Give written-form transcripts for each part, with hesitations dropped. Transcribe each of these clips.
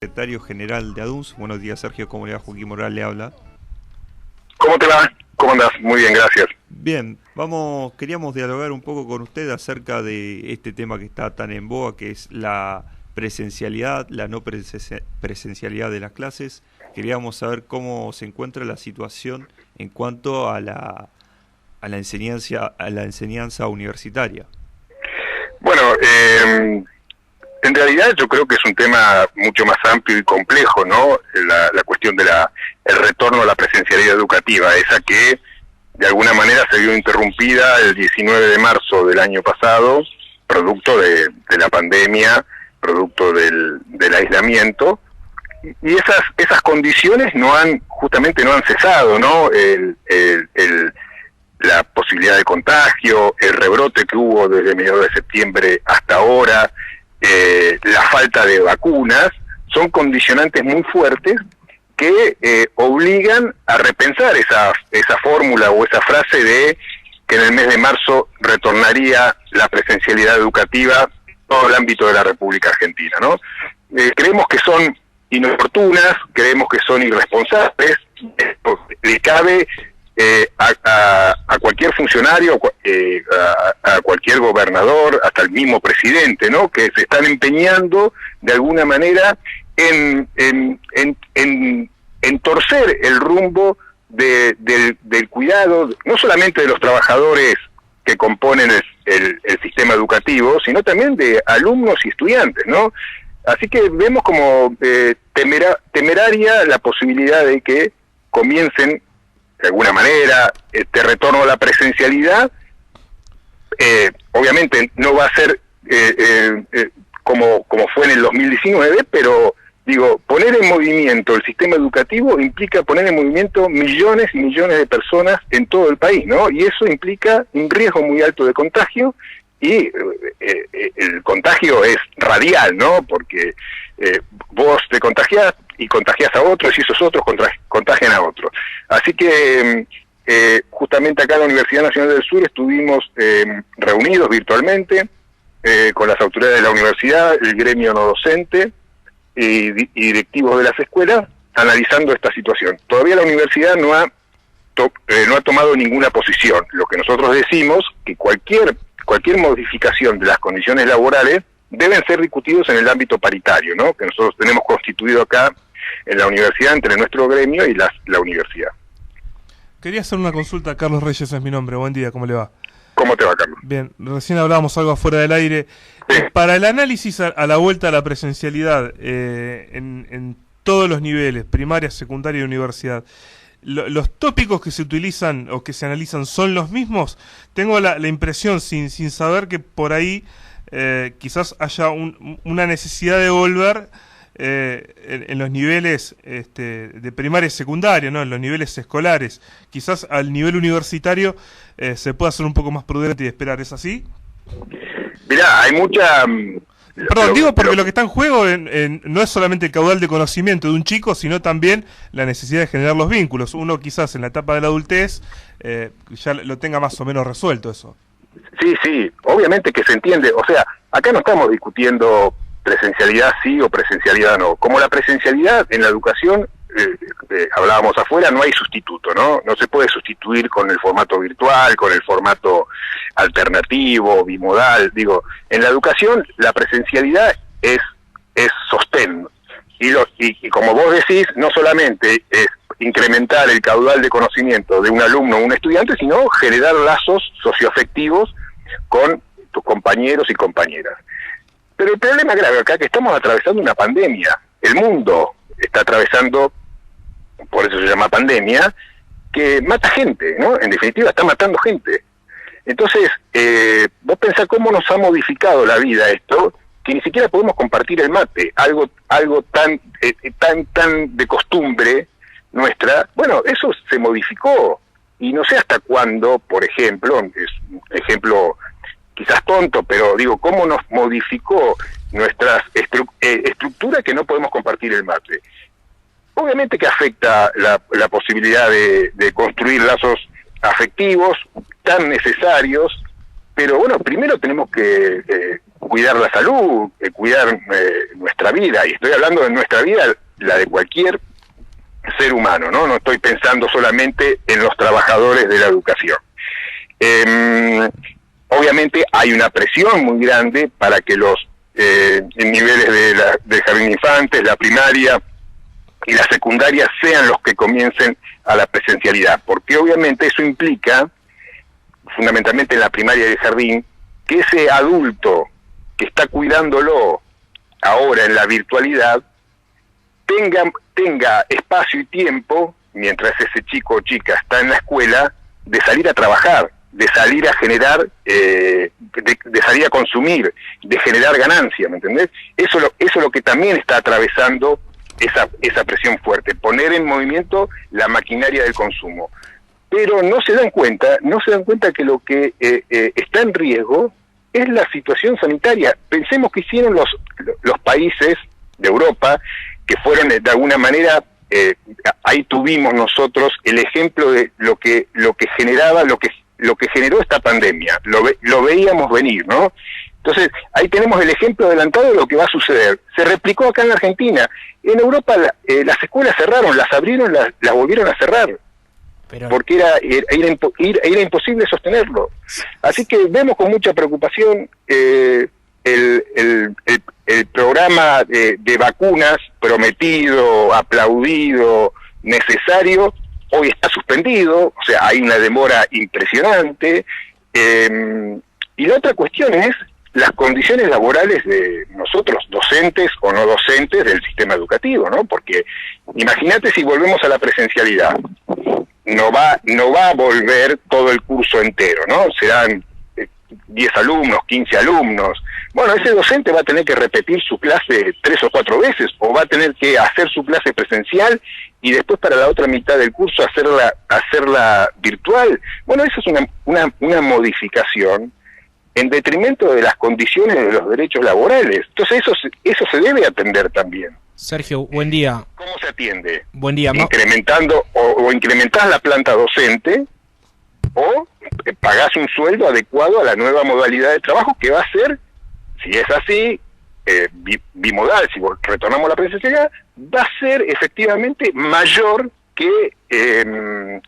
Secretario General de ADUNS. Buenos días, Sergio. ¿Cómo le va? Joaquín Morales le habla. ¿Cómo te va? ¿Cómo andás? Muy bien, gracias. Bien, queríamos dialogar un poco con usted acerca de este tema que está tan en boga, que es la presencialidad, la no presencialidad de las clases. Queríamos saber cómo se encuentra la situación en cuanto a la enseñanza universitaria. Bueno, en realidad yo creo que es un tema mucho más amplio y complejo, ¿no? La cuestión de el retorno a la presencialidad educativa, esa que de alguna manera se vio interrumpida el 19 de marzo del año pasado, producto de la pandemia, producto del aislamiento, y esas condiciones justamente no han cesado, ¿no? La posibilidad de contagio, el rebrote que hubo desde mediados de septiembre hasta ahora, la falta de vacunas, son condicionantes muy fuertes que obligan a repensar esa fórmula o esa frase de que en el mes de marzo retornaría la presencialidad educativa en todo el ámbito de la República Argentina, ¿no? Creemos que son inoportunas, creemos que son irresponsables, le cabe a cualquier funcionario, a cualquier gobernador, hasta el mismo presidente, ¿no? Que se están empeñando de alguna manera en torcer el rumbo del cuidado, no solamente de los trabajadores que componen el sistema educativo, sino también de alumnos y estudiantes, ¿no? Así que vemos como temeraria la posibilidad de que comiencen de alguna manera este retorno a la presencialidad. Obviamente no va a ser como fue en el 2019, pero digo, poner en movimiento el sistema educativo implica poner en movimiento millones y millones de personas en todo el país, ¿no? Y eso implica un riesgo muy alto de contagio, y el contagio es radial, ¿no? Porque vos te contagiás y contagiás a otros, y esos otros contagian a otros. Así que justamente acá en la Universidad Nacional del Sur estuvimos reunidos virtualmente con las autoridades de la universidad, el gremio no docente y directivos de las escuelas, analizando esta situación. Todavía la universidad no ha tomado ninguna posición. Lo que nosotros decimos, que cualquier modificación de las condiciones laborales deben ser discutidos en el ámbito paritario, ¿no? Que nosotros tenemos constituido acá en la universidad entre nuestro gremio y la universidad. Quería hacer una consulta. Carlos Reyes es mi nombre. Buen día, ¿cómo le va? ¿Cómo te va, Carlos? Bien, recién hablábamos algo afuera del aire. Sí. Para el análisis a la vuelta a la presencialidad en todos los niveles, primaria, secundaria y universidad, ¿los tópicos que se utilizan o que se analizan son los mismos? Tengo la impresión, sin saber, que por ahí quizás haya una necesidad de volver en los niveles de primaria y secundaria, ¿no? En los niveles escolares. Quizás al nivel universitario se pueda ser un poco más prudente y esperar. ¿Es así? Mirá, hay mucha... Perdón, digo porque lo que está en juego no es solamente el caudal de conocimiento de un chico, sino también la necesidad de generar los vínculos. Uno quizás en la etapa de la adultez ya lo tenga más o menos resuelto eso. Sí, obviamente que se entiende. O sea, acá no estamos discutiendo presencialidad sí o presencialidad no. Como la presencialidad en la educación, hablábamos afuera, no hay sustituto, ¿no? No se puede sustituir con el formato virtual, con el formato alternativo, bimodal. Digo, en la educación la presencialidad es sostén. Y como vos decís, no solamente es incrementar el caudal de conocimiento de un alumno o un estudiante, sino generar lazos socioafectivos con tus compañeros y compañeras. Pero el problema grave acá es que estamos atravesando una pandemia. El mundo está atravesando, por eso se llama pandemia, que mata gente, ¿no? En definitiva está matando gente. Entonces, vos pensás cómo nos ha modificado la vida esto, que ni siquiera podemos compartir el mate, algo tan de costumbre nuestra. Bueno, eso se modificó, y no sé hasta cuándo, por ejemplo, es un ejemplo quizás tonto, pero digo, cómo nos modificó nuestra estructura que no podemos compartir el mate. Obviamente que afecta la posibilidad de construir lazos afectivos tan necesarios Pero bueno, primero tenemos que cuidar la salud, cuidar nuestra vida, y estoy hablando de nuestra vida, la de cualquier ser humano, ¿no? No estoy pensando solamente en los trabajadores de la educación. Obviamente hay una presión muy grande para que los niveles del jardín de infantes, la primaria y la secundaria sean los que comiencen a la presencialidad, porque obviamente eso implica, fundamentalmente en la primaria y el jardín, que ese adulto que está cuidándolo ahora en la virtualidad tenga espacio y tiempo, mientras ese chico o chica está en la escuela, de salir a trabajar, de salir a generar, de salir a consumir, de generar ganancia, ¿me entendés? Eso es lo que también está atravesando esa presión fuerte, poner en movimiento la maquinaria del consumo. Pero no se dan cuenta que lo que está en riesgo es la situación sanitaria. Pensemos que hicieron los países de Europa, que fueron de alguna manera, ahí tuvimos nosotros el ejemplo de lo que generó esta pandemia, lo veíamos venir, ¿no? Entonces, ahí tenemos el ejemplo adelantado de lo que va a suceder. Se replicó acá en la Argentina. En Europa las escuelas cerraron, las abrieron, las volvieron a cerrar. Porque era imposible sostenerlo. Así que vemos con mucha preocupación el programa de vacunas prometido, aplaudido, necesario, hoy está suspendido, o sea, hay una demora impresionante. Y la otra cuestión es las condiciones laborales de nosotros, docentes o no docentes del sistema educativo, ¿no? Porque imagínate si volvemos a la presencialidad. No va a volver todo el curso entero, ¿no? Serán 10 alumnos, 15 alumnos. Bueno, ese docente va a tener que repetir su clase 3 o 4 veces, o va a tener que hacer su clase presencial y después para la otra mitad del curso hacerla virtual. Bueno, eso es una modificación en detrimento de las condiciones de los derechos laborales. Entonces eso se debe atender también. Sergio, buen día. ¿Cómo se atiende? Buen día. Incrementando, o incrementás la planta docente, o pagás un sueldo adecuado a la nueva modalidad de trabajo, que va a ser, si es así, bimodal, si retornamos a la presencialidad, va a ser efectivamente mayor que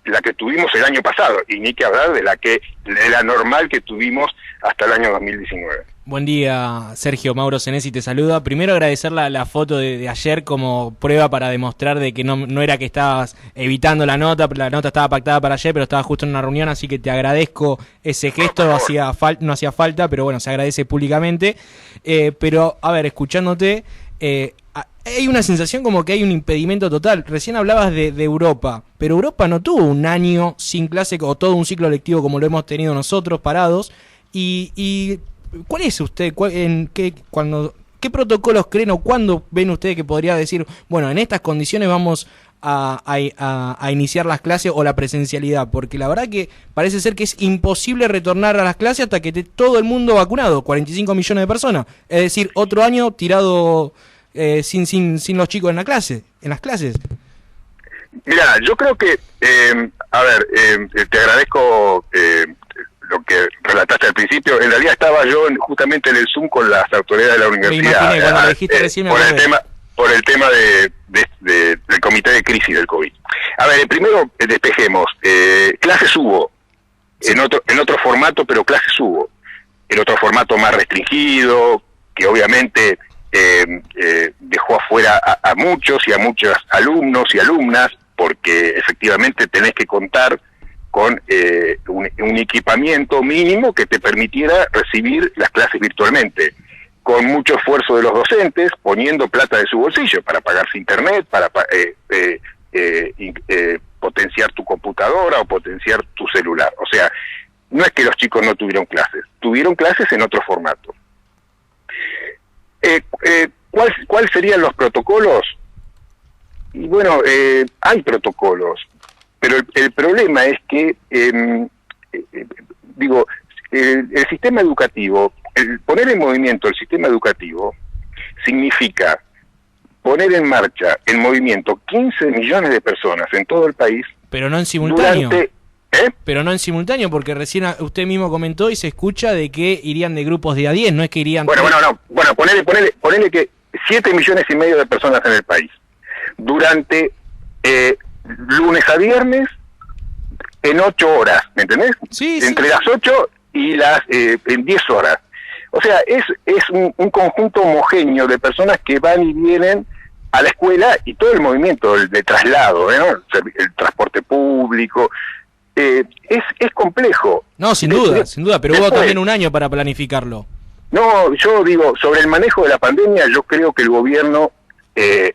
la que tuvimos el año pasado, y ni que hablar de la normal que tuvimos hasta el año 2019. Buen día, Sergio. Mauro Senesi te saluda. Primero agradecer la foto de ayer como prueba para demostrar de que no era que estabas evitando la nota estaba pactada para ayer, pero estaba justo en una reunión, así que te agradezco ese gesto. No hacía falta, pero bueno, se agradece públicamente. Pero, a ver, escuchándote, hay una sensación como que hay un impedimento total. Recién hablabas de Europa, pero Europa no tuvo un año sin clase o todo un ciclo lectivo como lo hemos tenido nosotros parados. Y ¿cuál es usted? ¿Qué protocolos creen o cuándo ven ustedes que podría decir, bueno, en estas condiciones vamos a iniciar las clases o la presencialidad? Porque la verdad que parece ser que es imposible retornar a las clases hasta que esté todo el mundo vacunado, 45 millones de personas. Es decir, otro año tirado sin los chicos en las clases. Mira, yo creo que, te agradezco lo que relataste al principio. En realidad estaba yo justamente en el Zoom con las autoridades de la universidad. Me imaginé, cuando lo dijiste recién por el tema del comité de crisis del COVID. A ver, primero despejemos. Clases hubo, sí, en otro formato, pero clases hubo. En otro formato más restringido, que obviamente dejó afuera a muchos y a muchos alumnos y alumnas, porque efectivamente tenés que contar con un equipamiento mínimo que te permitiera recibir las clases virtualmente, con mucho esfuerzo de los docentes, poniendo plata de su bolsillo para pagarse internet, para potenciar tu computadora o potenciar tu celular. O sea, no es que los chicos no tuvieron clases en otro formato. ¿Cuál serían los protocolos? Y bueno, hay protocolos, pero el problema es que, el sistema educativo, poner en movimiento el sistema educativo significa poner en marcha, en movimiento, 15 millones de personas en todo el país. Pero no en simultáneo. Pero no en simultáneo, porque recién usted mismo comentó y se escucha de que irían de grupos de a 10, no es que irían... Bueno, ponele que 7,5 millones de personas en el país. Durante lunes a viernes, en 8 horas, ¿me entendés? Sí, Entre sí. las 8 y las en 10 horas. O sea, es un conjunto homogéneo de personas que van y vienen a la escuela, y todo el movimiento de traslado, ¿no? El transporte público, es complejo. No, sin duda, pero hubo Después, también un año para planificarlo. No, yo digo, sobre el manejo de la pandemia, yo creo que el gobierno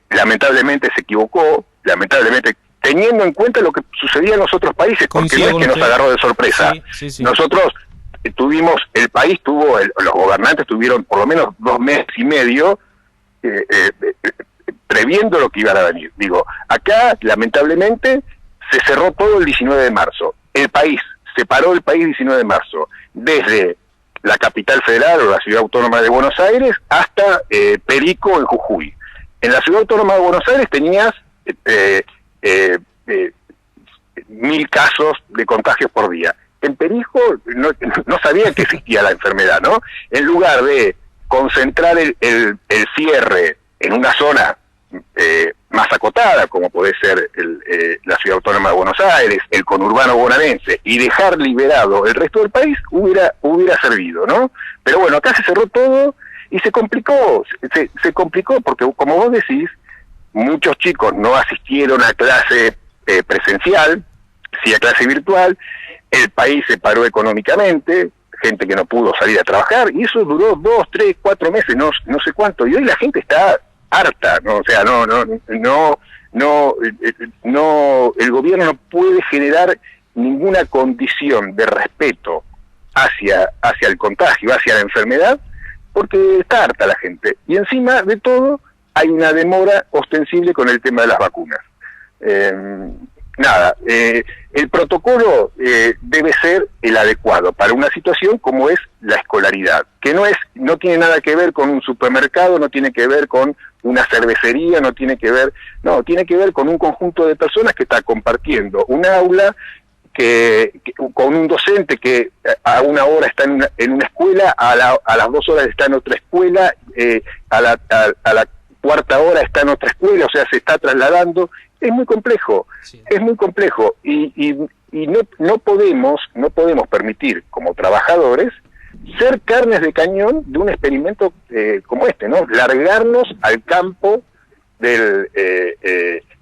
lamentablemente se equivocó, lamentablemente, teniendo en cuenta lo que sucedía en los otros países, porque Coincido no es que con nos usted. agarró de sorpresa. Sí. Nosotros los gobernantes tuvieron por lo menos 2 meses y medio previendo lo que iba a venir. Digo, acá lamentablemente se cerró todo el 19 de marzo. Se paró el país 19 de marzo, desde la capital federal o la ciudad autónoma de Buenos Aires hasta Perico en Jujuy. En la ciudad autónoma de Buenos Aires tenías 1.000 casos de contagios por día. En Perico no sabían que existía la enfermedad, ¿no? En lugar de concentrar el cierre en una zona más acotada, como puede ser la ciudad autónoma de Buenos Aires, el conurbano bonaerense, y dejar liberado el resto del país, hubiera servido, ¿no? Pero bueno, acá se cerró todo y se complicó porque, como vos decís, muchos chicos no asistieron a clase presencial, sí a clase virtual, el país se paró económicamente, gente que no pudo salir a trabajar, y eso duró 2, 3, 4 meses, no sé cuánto, y hoy la gente está harta, ¿no? O sea, el gobierno no puede generar ninguna condición de respeto hacia el contagio, hacia la enfermedad, porque está harta la gente. Y encima de todo, hay una demora ostensible con el tema de las vacunas. El protocolo debe ser el adecuado para una situación como es la escolaridad, que no tiene nada que ver con un supermercado, no tiene que ver con una cervecería, tiene que ver con un conjunto de personas que está compartiendo un aula, con un docente que a una hora está en una escuela, a las 2 horas está en otra escuela, a la cuarta hora está en otra escuela, o sea, se está trasladando. Es muy complejo, y no podemos permitir como trabajadores ser carnes de cañón de un experimento como este, ¿no? Largarnos al campo de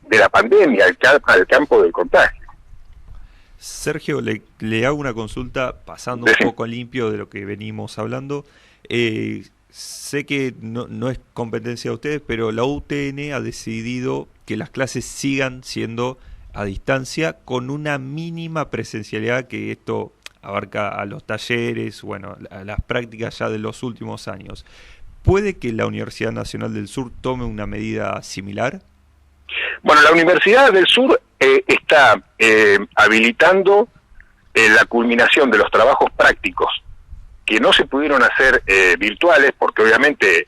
la pandemia, al campo del contagio. Sergio, le hago una consulta pasando un poco limpio de lo que venimos hablando. Sé que no es competencia de ustedes, pero la UTN ha decidido que las clases sigan siendo a distancia con una mínima presencialidad, que esto abarca a los talleres, bueno, a las prácticas ya de los últimos años. ¿Puede que la Universidad Nacional del Sur tome una medida similar? Bueno, la Universidad del Sur está habilitando la culminación de los trabajos prácticos que no se pudieron hacer virtuales, porque obviamente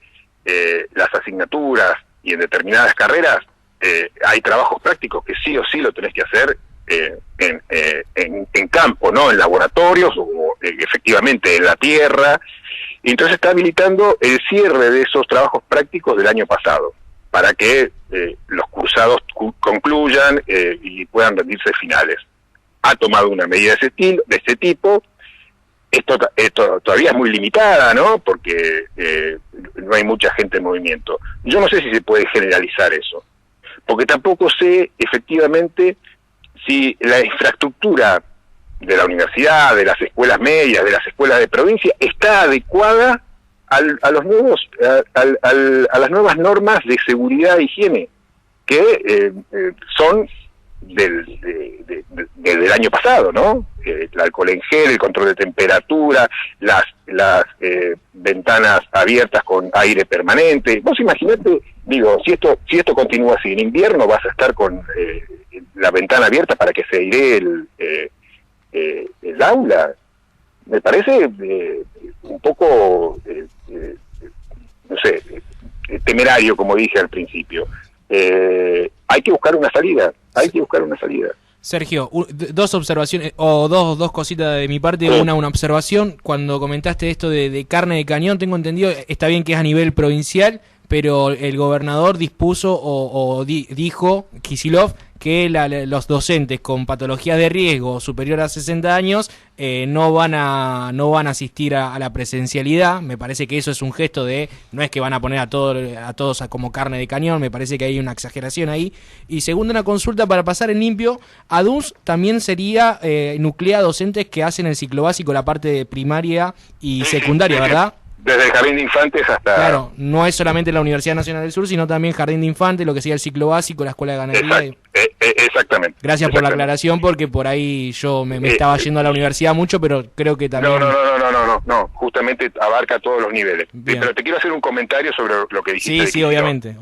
las asignaturas y en determinadas carreras hay trabajos prácticos que sí o sí lo tenés que hacer en campo, ¿no? En laboratorios o efectivamente en la tierra. Y entonces está habilitando el cierre de esos trabajos prácticos del año pasado, para que los cursados concluyan y puedan rendirse finales. Ha tomado una medida de este tipo. Esto todavía es muy limitada, ¿no? Porque no hay mucha gente en movimiento. Yo no sé si se puede generalizar eso, porque tampoco sé efectivamente si la infraestructura de la universidad, de las escuelas medias, de las escuelas de provincia, está adecuada a las nuevas normas de seguridad e higiene, que son del año pasado, ¿no? El alcohol en gel, el control de temperatura, las ventanas abiertas con aire permanente. Vos imaginate, digo, si esto continúa así, en invierno vas a estar con la ventana abierta para que se airee el aula. Me parece un poco, no sé, temerario, como dije al principio. Hay que buscar una salida. Sergio, dos observaciones, o dos cositas de mi parte. Una observación. Cuando comentaste esto de carne de cañón, tengo entendido, está bien que es a nivel provincial, pero el gobernador dispuso dijo, Kicillof, que los docentes con patologías de riesgo superior a 60 años no van a asistir a la presencialidad. Me parece que eso es un gesto no es que van a poner a todos como carne de cañón, me parece que hay una exageración ahí. Y segundo, una consulta para pasar en limpio, ADUNS también sería nuclea docentes que hacen el ciclo básico, la parte de primaria y secundaria, ¿verdad? Desde el Jardín de Infantes hasta... Claro, no es solamente la Universidad Nacional del Sur, sino también Jardín de Infantes, lo que sería el ciclo básico, la Escuela de Ganadería. Exactamente. Gracias por la aclaración, porque por ahí yo me estaba yendo a la universidad mucho, pero creo que también... No, justamente abarca todos los niveles. Bien. Pero te quiero hacer un comentario sobre lo que dijiste. Sí, obviamente.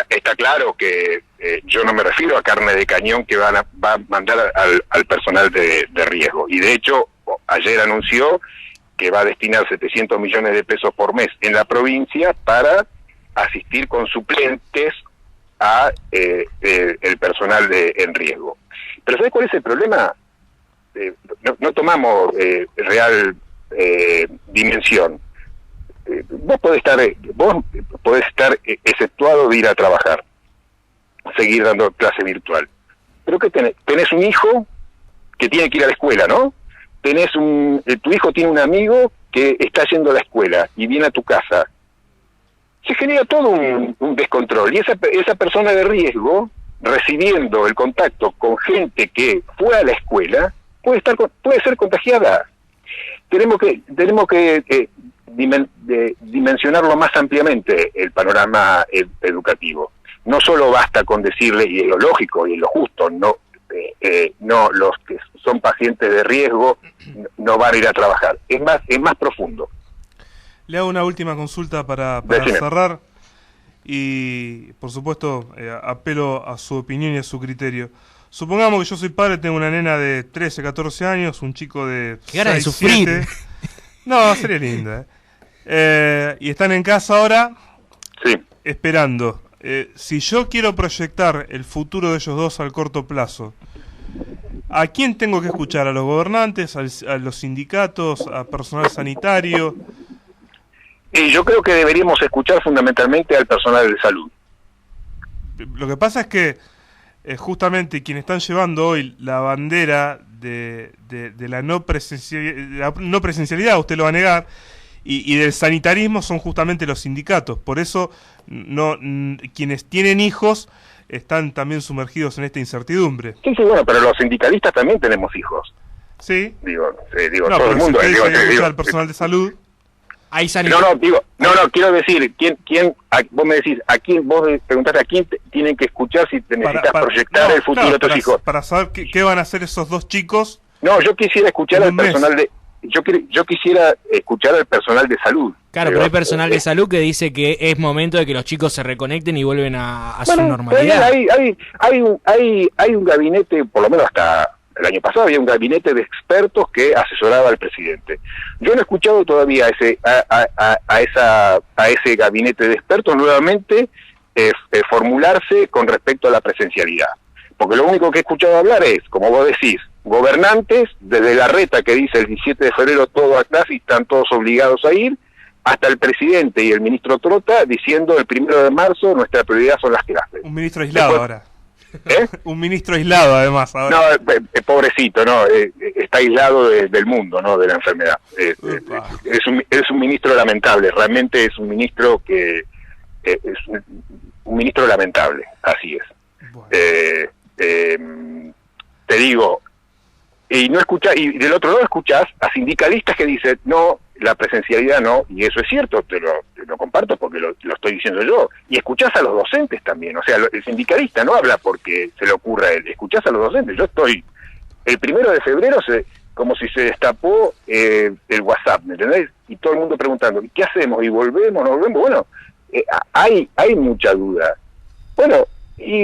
Está claro que yo no me refiero a carne de cañón que va a mandar al personal de riesgo. Y de hecho, ayer anunció que va a destinar 700 millones de pesos por mes en la provincia para asistir con suplentes a el personal en riesgo. Pero ¿sabes cuál es el problema? No tomamos real dimensión. Vos podés estar exceptuado de ir a trabajar, seguir dando clase virtual. Pero ¿qué tenés? Tenés un hijo que tiene que ir a la escuela, ¿no? Tu hijo tiene un amigo que está yendo a la escuela y viene a tu casa. Se genera todo un descontrol, y esa persona de riesgo, recibiendo el contacto con gente que fue a la escuela, puede ser contagiada. Tenemos que dimensionarlo más ampliamente el panorama educativo. No solo basta con decirle, y es lo lógico y es lo justo, no los que son pacientes de riesgo no van a ir a trabajar. Es más profundo. Le hago una última consulta para cerrar, y por supuesto apelo a su opinión y a su criterio. Supongamos que yo soy padre, tengo una nena de 13, 14 años, un chico de 6, 7. No, sería linda. Y están en casa ahora, sí, esperando. Si yo quiero proyectar el futuro de ellos dos al corto plazo, ¿a quién tengo que escuchar? ¿A los gobernantes, a los sindicatos, a personal sanitario? Y yo creo que deberíamos escuchar fundamentalmente al personal de salud. Lo que pasa es que justamente quienes están llevando hoy la bandera de la no presencialidad, usted lo va a negar, y del sanitarismo son justamente los sindicatos. Por eso quienes tienen hijos están también sumergidos en esta incertidumbre. Sí, bueno, pero los sindicalistas también tenemos hijos. Sí. Digo no, todo el mundo. Al personal de salud. Quiero decir, vos me decís, vos preguntaste a quién tienen que escuchar si te necesitas proyectar el futuro de tus hijos. Para saber qué van a hacer esos dos chicos. No, yo quisiera escuchar al personal yo quisiera escuchar al personal de salud. Claro, pero hay personal de salud que dice que es momento de que los chicos se reconecten y vuelven a su normalidad. Hay un gabinete, por lo menos hasta el año pasado había un gabinete de expertos que asesoraba al presidente. Yo no he escuchado todavía a ese gabinete de expertos nuevamente formularse con respecto a la presencialidad. Porque lo único que he escuchado hablar es, como vos decís, gobernantes, desde Larreta que dice el 17 de febrero todo a clase y están todos obligados a ir, hasta el presidente y el ministro Trota diciendo el 1 de marzo nuestra prioridad son las clases. Un ministro aislado ahora. Un ministro aislado además ahora. Pobrecito, está aislado del mundo, no de la enfermedad. Es un ministro lamentable, realmente es un ministro que es un ministro lamentable, así es. Bueno. Te digo, y del otro lado escuchás a sindicalistas que dicen no, la presencialidad no, y eso es cierto, te lo comparto porque lo estoy diciendo yo, y escuchás a los docentes también, o sea, el sindicalista no habla porque se le ocurra a él, escuchás a los docentes. Yo estoy, el 1 de febrero como si se destapó el WhatsApp, ¿me entendés? Y todo el mundo preguntando, ¿qué hacemos? ¿Y volvemos? ¿No volvemos? Bueno, hay mucha duda. Bueno,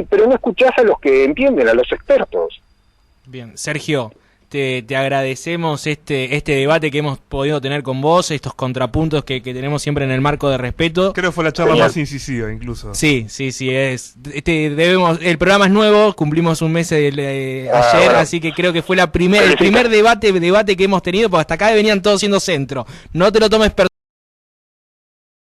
pero no escuchás a los que entienden, a los expertos. Bien, Sergio, te agradecemos este debate que hemos podido tener con vos, estos contrapuntos que tenemos siempre en el marco de respeto. Creo que fue la charla más incisiva, incluso. Sí, el programa es nuevo, cumplimos un mes ayer, bueno. así que creo que fue el primer debate que hemos tenido, porque hasta acá venían todos siendo centro. No te lo tomes personal.